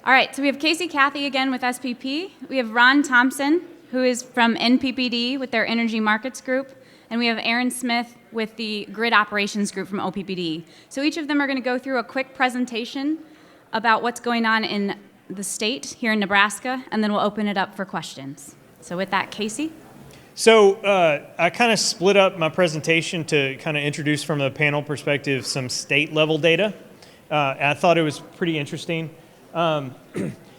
All right, so we have Cathey again with SPP. We have Ron Thompson, who is from NPPD with their Energy Markets Group. And we have Aaron Smith with the Grid Operations Group from OPPD. So each of them are going to go through a quick presentation about what's going on in the state here in Nebraska, and then we'll open it up for questions. So with that, Cathey? So I kind of split up my presentation to kind of introduce from a panel perspective some state level data. I thought it was pretty interesting.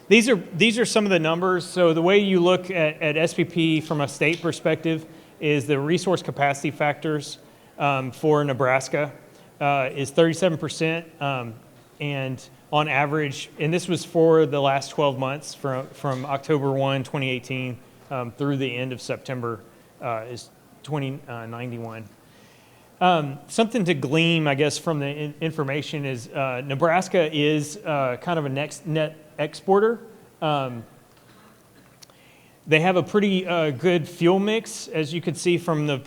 These are some of the numbers. So the way you look at SPP from a state perspective is the resource capacity factors for Nebraska is 37%, and on average, and this was for the last 12 months from October 1, 2018 through the end of September is 2091. Something to glean, I guess, from the information is Nebraska is kind of a net exporter. They have a pretty good fuel mix, as you could see from the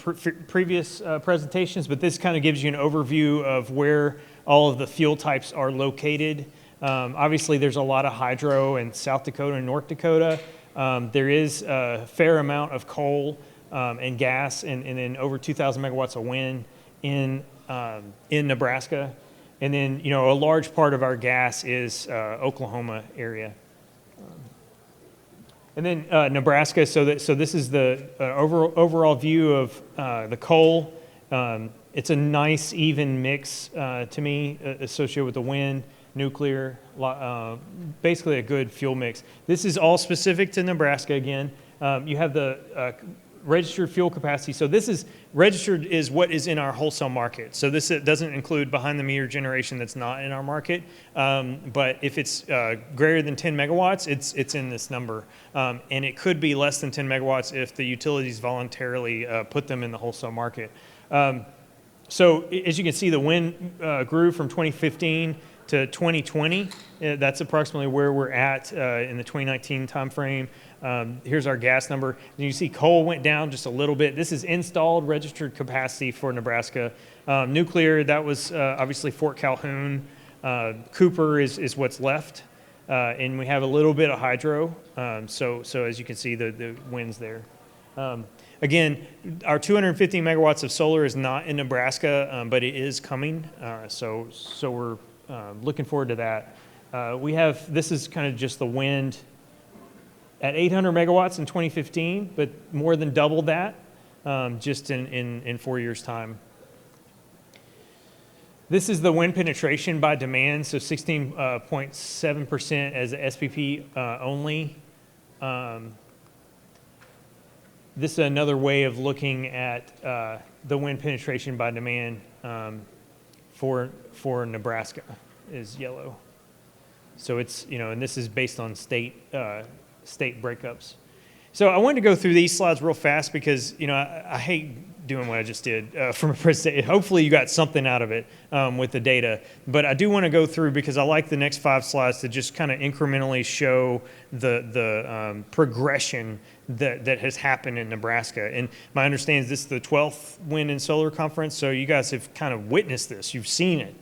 previous presentations, but this kind of gives you an overview of where all of the fuel types are located. Obviously, there's a lot of hydro in South Dakota and North Dakota. There is a fair amount of coal and gas, and then over 2,000 megawatts of wind in Nebraska. And then, a large part of our gas is Oklahoma area. And then Nebraska, so this is the overall view of the coal. It's a nice, even mix to me associated with the wind, nuclear, basically a good fuel mix. This is all specific to Nebraska again. You have the registered fuel capacity. So this is registered is what is in our wholesale market. So this doesn't include behind the meter generation that's not in our market. But if it's greater than 10 megawatts, it's in this number. And it could be less than 10 megawatts if the utilities voluntarily put them in the wholesale market. So as you can see, the wind grew from 2015 to 2020. That's approximately where we're at in the 2019 timeframe. Here's our gas number. And you see coal went down just a little bit. This is installed registered capacity for Nebraska. Nuclear, that was obviously Fort Calhoun. Cooper is what's left. And we have a little bit of hydro. So as you can see, the winds there. Again, our 250 megawatts of solar is not in Nebraska, but it is coming. So we're looking forward to that. This is kind of just the wind at 800 megawatts in 2015, but more than doubled that just in 4 years' time. This is the wind penetration by demand, so 16.7% as SPP only. This is another way of looking at the wind penetration by demand for Nebraska is yellow. So it's, and this is based on state breakups. So I wanted to go through these slides real fast because, I hate doing what I just did from a presentation. Hopefully you got something out of it with the data. But I do want to go through because I like the next 5 slides to just kind of incrementally show the progression that has happened in Nebraska. And my understanding is this is the 12th Wind and Solar Conference, so you guys have kind of witnessed this. You've seen it,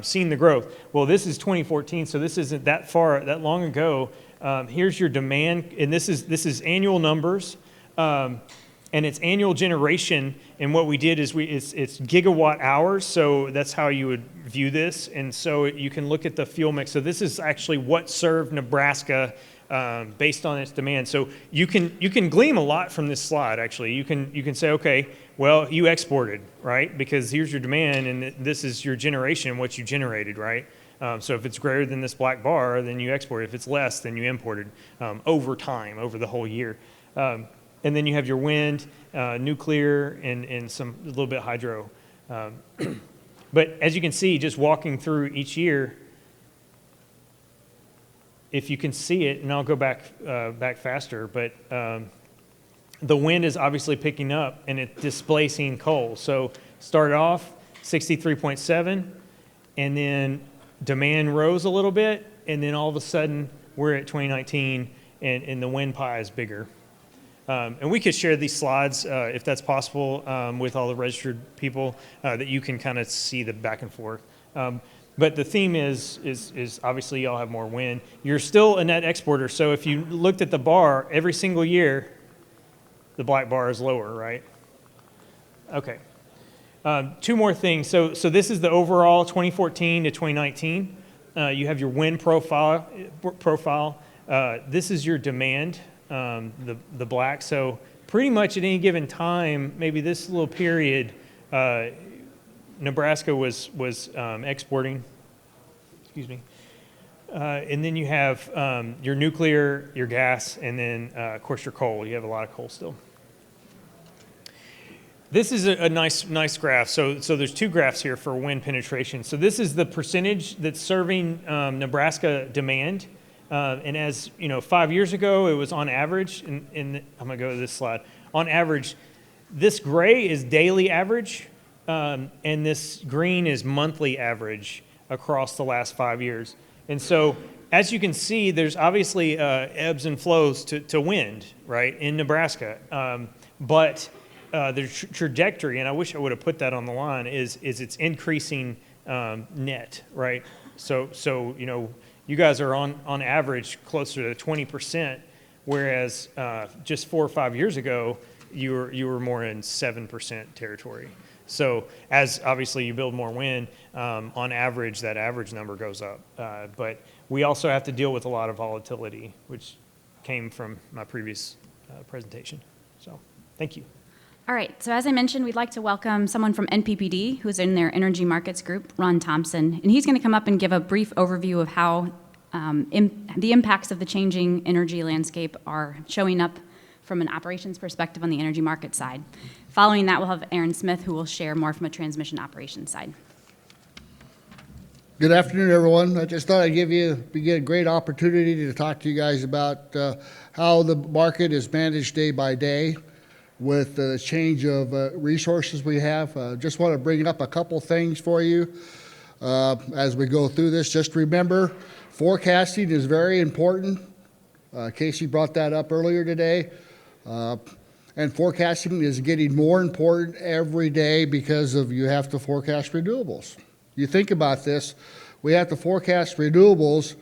seen the growth. Well, this is 2014, so this isn't that long ago. Here's your demand, and this is annual numbers, and it's annual generation. And what we did is it's gigawatt hours, so that's how you would view this. And so you can look at the fuel mix. So this is actually what served Nebraska based on its demand. So you can glean a lot from this slide. Actually, you can say, okay, well, you exported, right? Because here's your demand, and this is your generation, what you generated, right? So if it's greater than this black bar, then you export. If it's less, then you imported over time, over the whole year. And then you have your wind, nuclear, and a little bit hydro. But as you can see, just walking through each year, if you can see it, and I'll go back faster, but the wind is obviously picking up, and it's displacing coal. So started off 63.7, and then demand rose a little bit, and then all of a sudden we're at 2019, and the wind pie is bigger. And we could share these slides, if that's possible, with all the registered people, that you can kind of see the back and forth. But the theme is obviously y'all have more wind. You're still a net exporter, so if you looked at the bar, every single year, the black bar is lower, right? Okay. Two more things. So this is the overall 2014 to 2019. You have your wind profile. This is your demand, the black. So pretty much at any given time, maybe this little period, Nebraska was exporting. Excuse me. And then you have your nuclear, your gas, and then of course your coal. You have a lot of coal still. This is a nice graph. So there's two graphs here for wind penetration. So this is the percentage that's serving Nebraska demand. And as you know, 5 years ago, it was on average, and I'm going to go to this slide. On average, this gray is daily average, and this green is monthly average across the last 5 years. And so as you can see, there's obviously ebbs and flows to wind, right, in Nebraska. But the trajectory, and I wish I would have put that on the line, is it's increasing net, right? So you know, you guys are on average closer to 20%, whereas just 4 or 5 years ago, you were more in 7% territory. So as obviously you build more wind, on average, that average number goes up. But we also have to deal with a lot of volatility, which came from my previous presentation. So thank you. All right, so as I mentioned, we'd like to welcome someone from NPPD who's in their energy markets group, Ron Thompson, and he's going to come up and give a brief overview of how the impacts of the changing energy landscape are showing up from an operations perspective on the energy market side. Following that, we'll have Aaron Smith, who will share more from a transmission operations side. Good afternoon, everyone. I just thought I'd get a great opportunity to talk to you guys about how the market is managed day by day with the change of resources we have. Just want to bring up a couple things for you as we go through this. Just remember, forecasting is very important. Casey brought that up earlier today. And forecasting is getting more important every day because of you have to forecast renewables. You think about this, we have to forecast renewables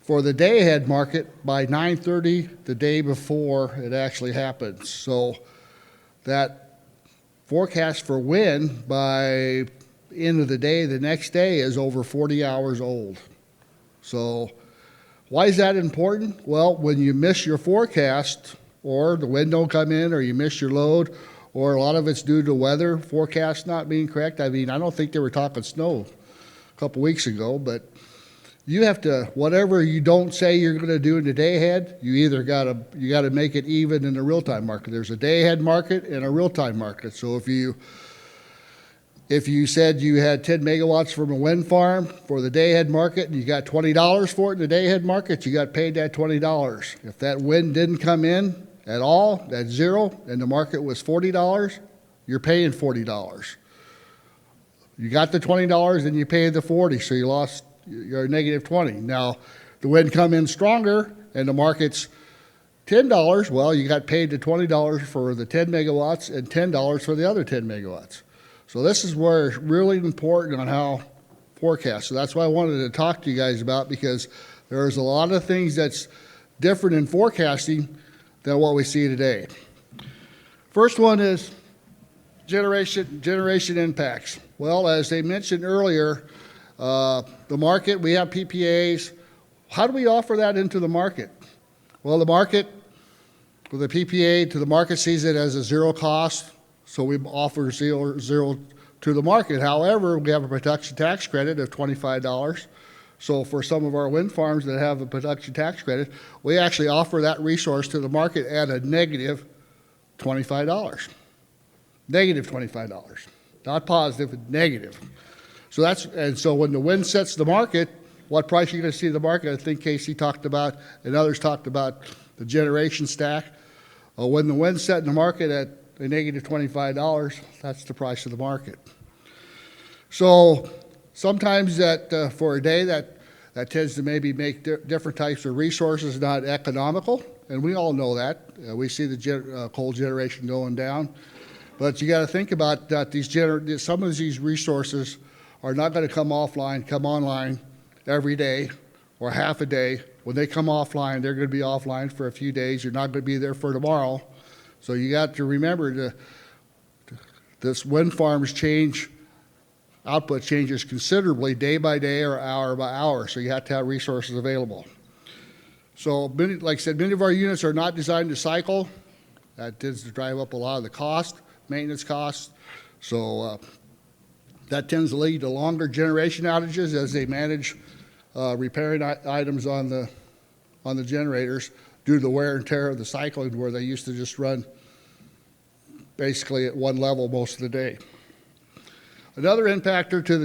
for the day-ahead market by 9:30 the day before it actually happens. So that forecast for wind by end of the day, the next day, is over 40 hours old. So why is that important? Well, when you miss your forecast, or the wind don't come in, or you miss your load, or a lot of it's due to weather forecast not being correct. I mean, I don't think they were talking snow a couple weeks ago, but you have to, whatever you don't say you're going to do in the day ahead, you either got to make it even in the real-time market. There's a day ahead market and a real-time market. So if you said you had 10 megawatts from a wind farm for the day ahead market and you got $20 for it in the day ahead market, you got paid that $20. If that wind didn't come in at all, that's zero, and the market was $40, you're paying $40. You got the $20 and you paid the $40, so you're negative $20. Now, the wind come in stronger and the market's $10, well, you got paid the $20 for the 10 megawatts and $10 for the other 10 megawatts. So this is where it's really important on how forecast. So that's why I wanted to talk to you guys about, because there's a lot of things that's different in forecasting than what we see today. First one is generation impacts. Well, as they mentioned earlier, the market, we have PPAs. How do we offer that into the market? Well, the market, with the PPA to the market, sees it as a zero cost, so we offer zero to the market. However, we have a production tax credit of $25. So for some of our wind farms that have a production tax credit, we actually offer that resource to the market at a negative $25. Negative $25. Not positive, negative. So when the wind sets the market, what price are you going to see in the market? I think Casey talked about, and others talked about, the generation stack. When the wind's set in the market at a negative $25, that's the price of the market. So sometimes that for a day that tends to maybe make different types of resources not economical, and we all know that. We see the coal generation going down. But you got to think about that some of these resources are not going to come online every day or half a day. When they come offline, they're going to be offline for a few days. You're not going to be there for tomorrow. So you got to remember this wind farms change, output changes considerably day by day or hour by hour. So you have to have resources available. So like I said, many of our units are not designed to cycle. That tends to drive up a lot of the cost, maintenance costs. So that tends to lead to longer generation outages as they manage repairing items on the generators due to the wear and tear of the cycling, where they used to just run basically at one level most of the day. Another impactor to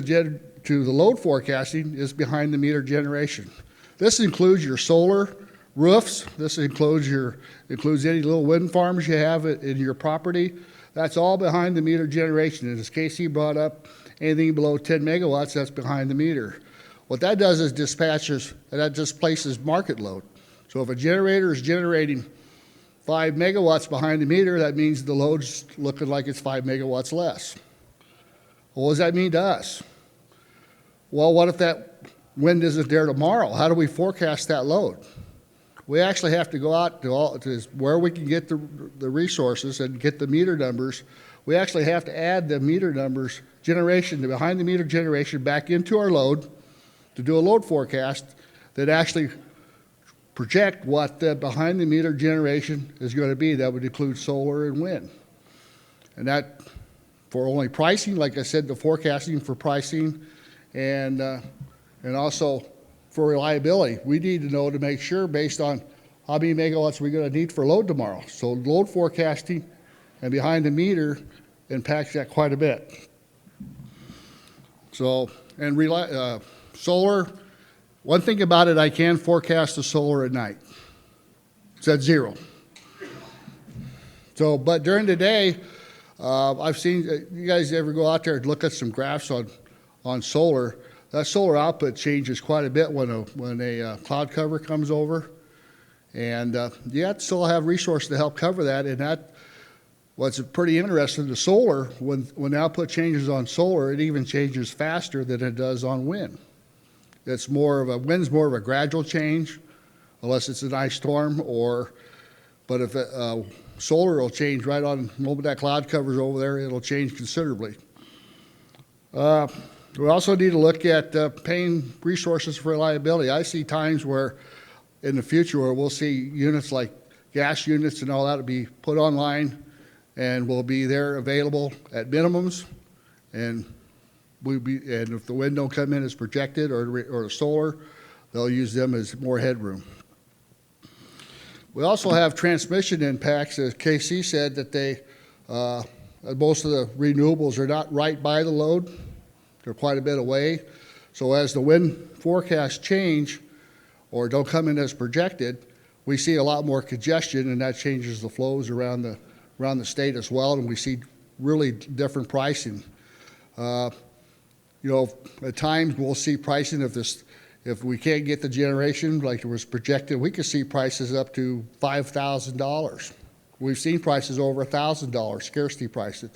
the load forecasting is behind the meter generation. This includes your solar roofs. This includes any little wind farms you have in your property. That's all behind the meter generation. And as Cathey brought up, anything below 10 megawatts, that's behind the meter. What that does is that displaces market load. So if a generator is generating 5 megawatts behind the meter, that means the load's looking like it's 5 megawatts less. Well, what does that mean to us? Well, what if that wind isn't there tomorrow? How do we forecast that load? We actually have to go out to where we can get the resources and get the meter numbers. We actually have to add the meter numbers the behind the meter generation back into our load to do a load forecast that actually project what the behind the meter generation is going to be. That would include solar and wind. And that for only pricing, like I said, the forecasting for pricing and also for reliability. We need to know to make sure based on how many megawatts we're going to need for load tomorrow. So load forecasting and behind the meter impacts that quite a bit. So, and solar, one thing about it, I can forecast the solar at night. It's at 0. So, but during the day, I've seen, you guys ever go out there and look at some graphs on solar? That solar output changes quite a bit when a cloud cover comes over. And you have to still have resources to help cover that. And what's pretty interesting, the solar, when the output changes on solar, it even changes faster than it does on wind. Wind's more of a gradual change, unless it's an ice storm, but if solar will change right on the moment that cloud cover's over there, it'll change considerably. We also need to look at paying resources for reliability. I see times where in the future where we'll see units like gas units and all that will be put online and will be there available at minimums, and if the wind don't come in as projected or the solar, they'll use them as more headroom. We also have transmission impacts, as Cathey said, that most of the renewables are not right by the load. They're quite a bit away. So as the wind forecasts change or don't come in as projected, we see a lot more congestion, and that changes the flows around the state as well, and we see really different pricing. At times we'll see pricing if we can't get the generation like it was projected, we could see prices up to $5,000. We've seen prices over $1,000, scarcity prices.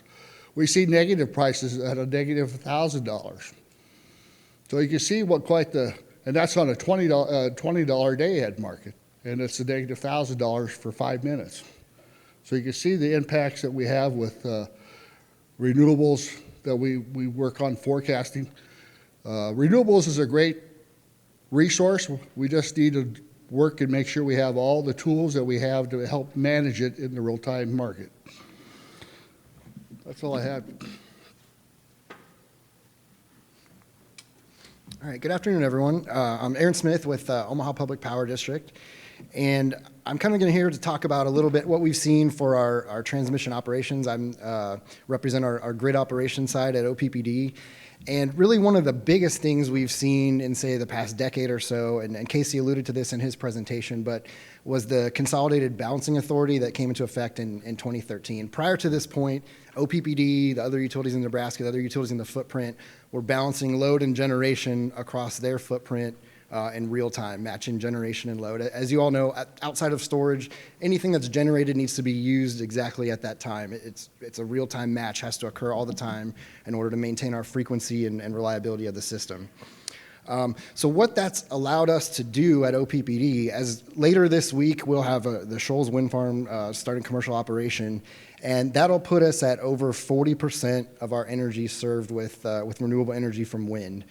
We see negative prices at a negative $1,000. So you can see and that's on a $20 day ahead market, and it's a negative $1,000 for 5 minutes. So you can see the impacts that we have with renewables that we work on forecasting. Renewables is a great resource. We just need to work and make sure we have all the tools that we have to help manage it in the real-time market. That's all I had. All right, good afternoon, everyone. I'm Aaron Smith with Omaha Public Power District, and I'm kind of going to here to talk about a little bit what we've seen for our transmission operations. I represent our grid operations side at OPPD, and really one of the biggest things we've seen in, say, the past decade or so, and Cathey alluded to this in his presentation, but was the Consolidated Balancing Authority that came into effect in 2013. Prior to this point, OPPD, the other utilities in Nebraska, the other utilities in the footprint, were balancing load and generation across their footprint in real time, matching generation and load. As you all know, outside of storage, anything that's generated needs to be used exactly at that time. It's a real-time match, has to occur all the time in order to maintain our frequency and reliability of the system. So what that's allowed us to do at OPPD, as later this week we'll have the Shoals Wind Farm starting commercial operation, and that'll put us at over 40% of our energy served with renewable energy from wind.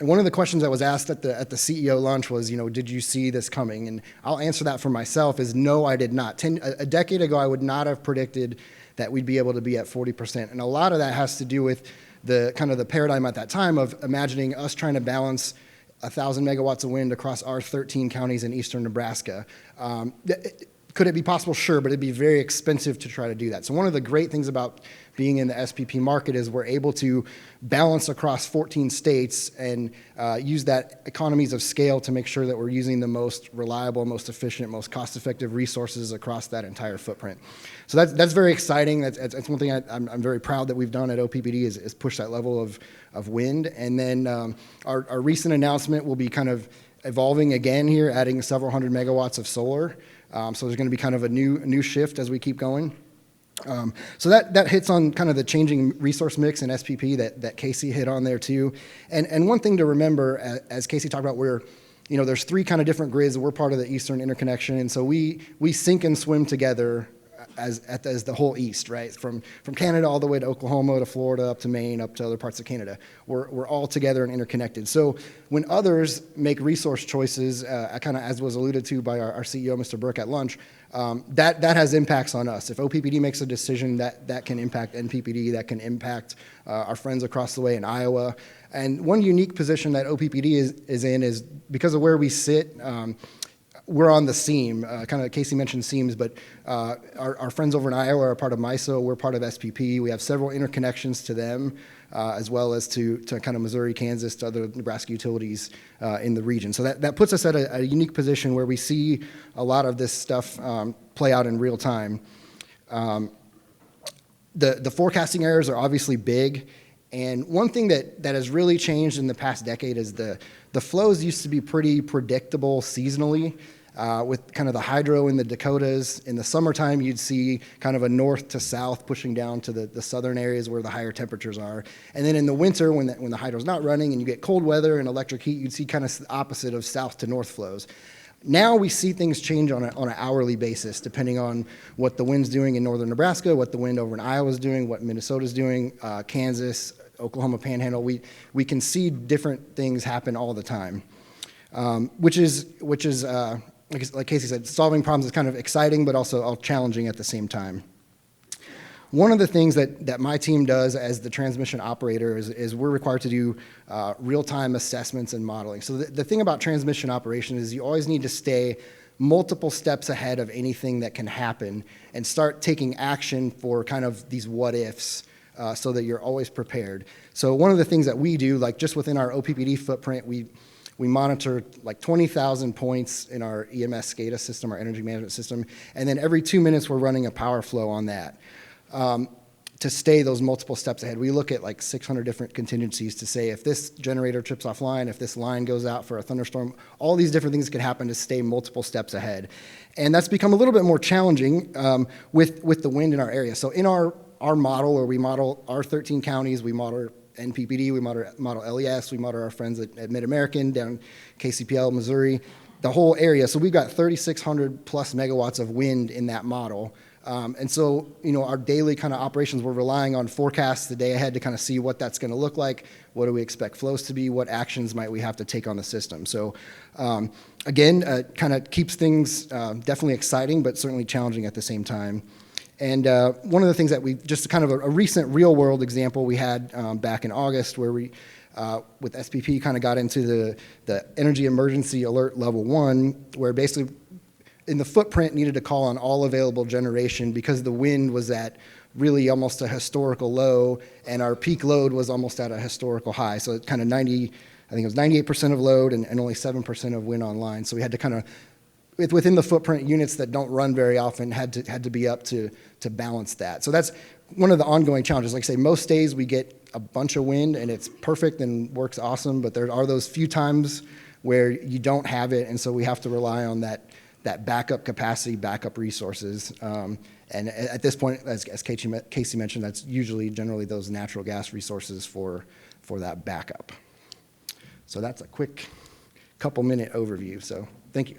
And one of the questions that was asked at the CEO lunch was, did you see this coming? And I'll answer that for myself is no, I did not. A decade ago, I would not have predicted that we'd be able to be at 40%. And a lot of that has to do with the kind of the paradigm at that time of imagining us trying to balance 1,000 megawatts of wind across our 13 counties in eastern Nebraska. Could it be possible? Sure, but it'd be very expensive to try to do that. So one of the great things about being in the SPP market is we're able to balance across 14 states and use that economies of scale to make sure that we're using the most reliable, most efficient, most cost-effective resources across that entire footprint. So that's very exciting. That's one thing I'm very proud that we've done at OPPD is push that level of wind. And then our recent announcement will be kind of evolving again here, adding several hundred megawatts of solar. So there's going to be kind of a new shift as we keep going. So that hits on kind of the changing resource mix in SPP that Cathey hit on there too. And one thing to remember, as Cathey talked about, there's three kind of different grids. We're part of the Eastern Interconnection, and so we sink and swim together as the whole East, right? From Canada all the way to Oklahoma to Florida up to Maine up to other parts of Canada. We're all together and interconnected. So when others make resource choices, kind of as was alluded to by our CEO, Mr. Burke, at lunch, that has impacts on us. If OPPD makes a decision, that can impact NPPD, that can impact our friends across the way in Iowa. And one unique position that OPPD is in is because of where we sit, we're on the seam. Kind of Cathey mentioned seams, but our friends over in Iowa are part of MISO. We're part of SPP. We have several interconnections to them, as well as to kind of Missouri, Kansas, to other Nebraska utilities in the region. So that puts us at a unique position where we see a lot of this stuff play out in real time. The forecasting errors are obviously big. And one thing that has really changed in the past decade is the flows used to be pretty predictable seasonally. With kind of the hydro in the Dakotas. In the summertime, you'd see kind of a north to south pushing down to the southern areas where the higher temperatures are. And then in the winter, when the hydro's not running and you get cold weather and electric heat, you'd see kind of the opposite of south to north flows. Now we see things change on an hourly basis, depending on what the wind's doing in northern Nebraska, what the wind over in Iowa is doing, what Minnesota's doing, Kansas, Oklahoma Panhandle. We can see different things happen all the time, which is like Cathey said, solving problems is kind of exciting, but also challenging at the same time. One of the things that my team does as the transmission operator is we're required to do real-time assessments and modeling. So the thing about transmission operation is you always need to stay multiple steps ahead of anything that can happen and start taking action for kind of these what-ifs so that you're always prepared. So one of the things that we do, like just within our OPPD footprint, we monitor like 20,000 points in our EMS SCADA system, our energy management system, and then every 2 minutes we're running a power flow on that to stay those multiple steps ahead. We look at like 600 different contingencies to say if this generator trips offline, if this line goes out for a thunderstorm, all these different things could happen to stay multiple steps ahead. And that's become a little bit more challenging with the wind in our area. So in our model, where we model our 13 counties, we model NPPD, we model LES, we model our friends at Mid-American, down KCPL, Missouri, the whole area. So we've got 3,600 plus megawatts of wind in that model. And so, our daily kind of operations, we're relying on forecasts the day ahead to kind of see what that's going to look like, what do we expect flows to be, what actions might we have to take on the system. So again, kind of keeps things definitely exciting, but certainly challenging at the same time. And one of the things that we, just kind of a recent real world example we had back in August where we, with SPP, kind of got into the energy emergency alert level 1, where basically in the footprint needed to call on all available generation because the wind was at really almost a historical low and our peak load was almost at a historical high. So it kind of I think it was 98% of load and only 7% of wind online. So we had to kind of, within the footprint, units that don't run very often had to be up to balance that. So that's one of the ongoing challenges. Like I say, most days we get a bunch of wind and it's perfect and works awesome, but there are those few times where you don't have it, and so we have to rely on that backup capacity, backup resources. And at this point, as Casey mentioned, that's generally those natural gas resources for that backup. So that's a quick couple-minute overview, so thank you.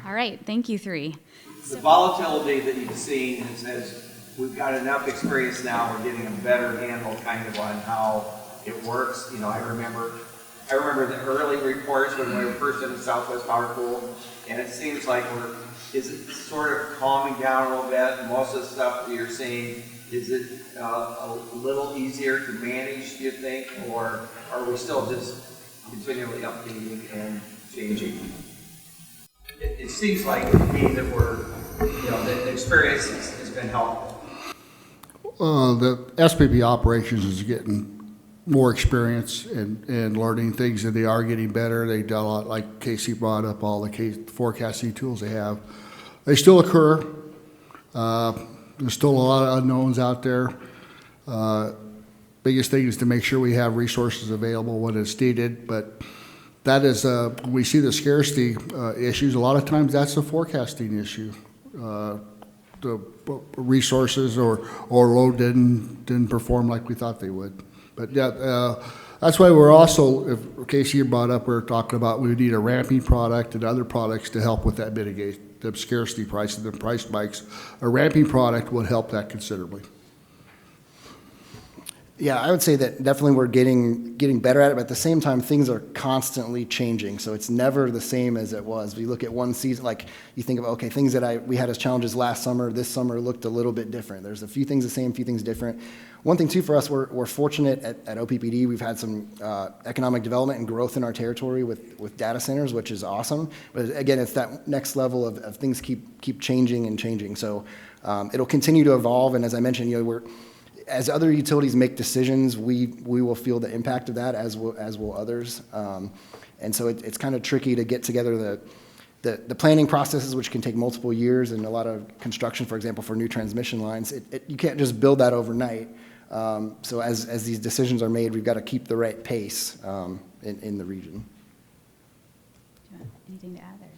All right, thank you, three. The volatility that you've seen is we've got enough experience now, we're getting a better handle kind of on how it works. You know, I remember the early reports when we were first in the Southwest Power Pool, and it seems like is it sort of calming down a little bit? Most of the stuff that you're seeing, is it a little easier to manage, do you think, or are we still just continually updating and changing? It seems like to me that the experience has been helpful. The SPP operations is getting more experience and learning things, and they are getting better. They do a lot, like Casey brought up, all the forecasting tools they have. They still occur. There's still a lot of unknowns out there. Biggest thing is to make sure we have resources available when it's needed, but that is, we see the scarcity issues. A lot of times that's a forecasting issue. The resources or load didn't perform like we thought they would. But yeah, that's why we're also, if Casey brought up, we're talking about we need a ramping product and other products to help with that mitigate the scarcity price and the price spikes. A ramping product would help that considerably. Yeah, I would say that definitely we're getting better at it, but at the same time, things are constantly changing. So it's never the same as it was. We look at one season, like you think of, okay, things that we had as challenges last summer, this summer looked a little bit different. There's a few things the same, a few things different. One thing too for us, we're fortunate at OPPD, we've had some economic development and growth in our territory with data centers, which is awesome. But again, it's that next level of things keep changing and changing. So it'll continue to evolve, and as I mentioned, as other utilities make decisions, we will feel the impact of that, as will others. And so it's kind of tricky to get together the planning processes, which can take multiple years, and a lot of construction, for example, for new transmission lines. You can't just build that overnight. So as these decisions are made, we've got to keep the right pace in the region. Do you have anything to add there?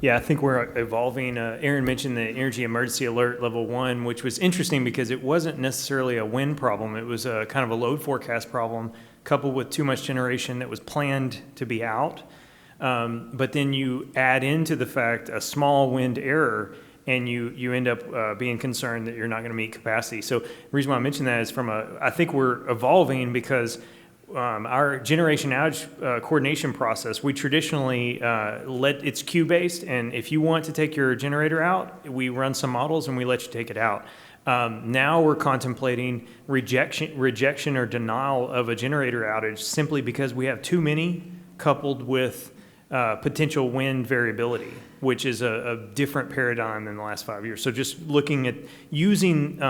Yeah, I think we're evolving. Aaron mentioned the Energy Emergency Alert Level 1, which was interesting because it wasn't necessarily a wind problem. It was a kind of a load forecast problem coupled with too much generation that was planned to be out. But then you add into the fact a small wind error, and you end up being concerned that you're not going to meet capacity. So the reason why I mention that is I think we're evolving because our generation outage coordination process, we traditionally it's queue-based, and if you want to take your generator out, we run some models and we let you take it out. Now we're contemplating rejection or denial of a generator outage simply because we have too many coupled with potential wind variability, which is a different paradigm than the last 5 years. So just looking at using,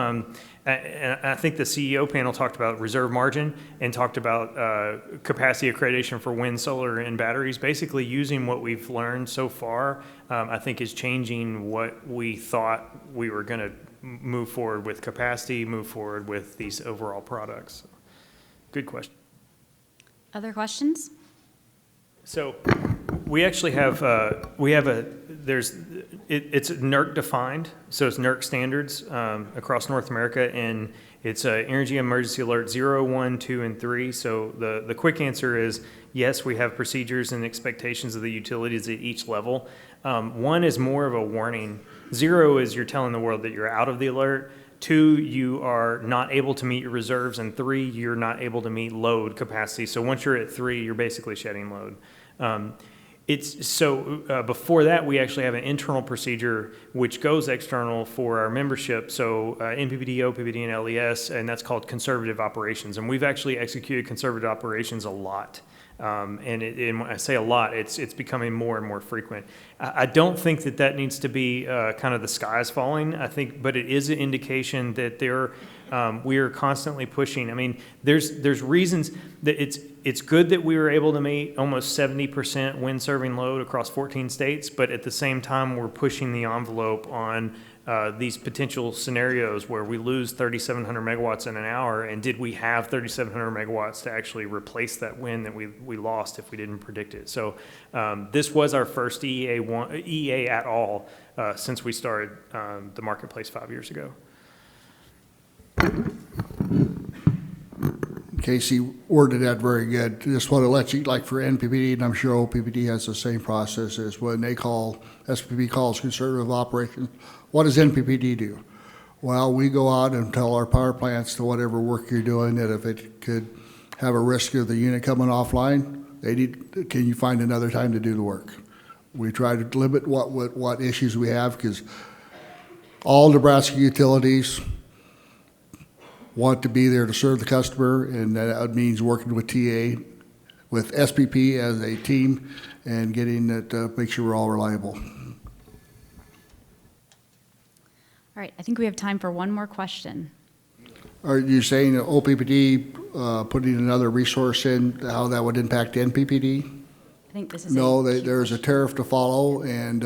I think the CEO panel talked about reserve margin and talked about capacity accreditation for wind, solar, and batteries. Basically using what we've learned so far, I think is changing what we thought we were going to move forward with capacity, move forward with these overall products. So, good question. Other questions? So we actually have, it's NERC defined, so it's NERC standards across North America, and it's Energy Emergency Alert 0, 1, 2, and 3. So the quick answer is yes, we have procedures and expectations of the utilities at each level. 1 is more of a warning. 0 is you're telling the world that you're out of the alert. 2, you are not able to meet your reserves, and 3, you're not able to meet load capacity. So once you're at 3, you're basically shedding load. Before that, we actually have an internal procedure which goes external for our membership. So NPPD, OPPD, and LES, and that's called conservative operations. And we've actually executed conservative operations a lot. And when I say a lot, it's becoming more and more frequent. I don't think that needs to be kind of the sky is falling. I think, but it is an indication that we are constantly pushing. I mean, there's reasons that it's good that we were able to meet almost 70% wind serving load across 14 states, but at the same time, we're pushing the envelope on these potential scenarios where we lose 3,700 megawatts in an hour, and did we have 3,700 megawatts to actually replace that wind that we lost if we didn't predict it? So this was our first EA at all since we started the marketplace 5 years ago. Casey worded that very good. Just want to let you, like for NPPD, and I'm sure OPPD has the same process, is when they call, SPP calls conservative operations, what does NPPD do? Well, we go out and tell our power plants to whatever work you're doing that if it could have a risk of the unit coming offline, can you find another time to do the work? We try to limit what issues we have, because all Nebraska utilities want to be there to serve the customer, and that means working with TA, with SPP as a team, and getting it, make sure we're all reliable. All right, I think we have time for one more question. Are you saying that OPPD putting another resource in, how that would impact NPPD? I think this is No, there's a tariff to follow, and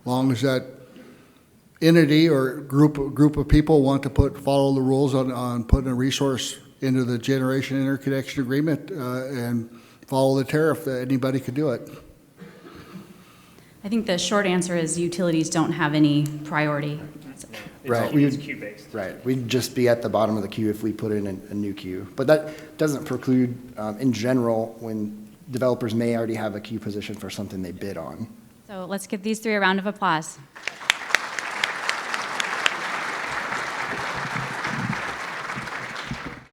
long as that entity or group of people want to follow the rules on putting a resource into the generation interconnection agreement and follow the tariff, anybody could do it. I think the short answer is utilities don't have any priority. Right. It's queue-based. Right, we'd just be at the bottom of the queue if we put in a new queue. But that doesn't preclude, in general, when developers may already have a queue position for something they bid on. So let's give these three a round of applause.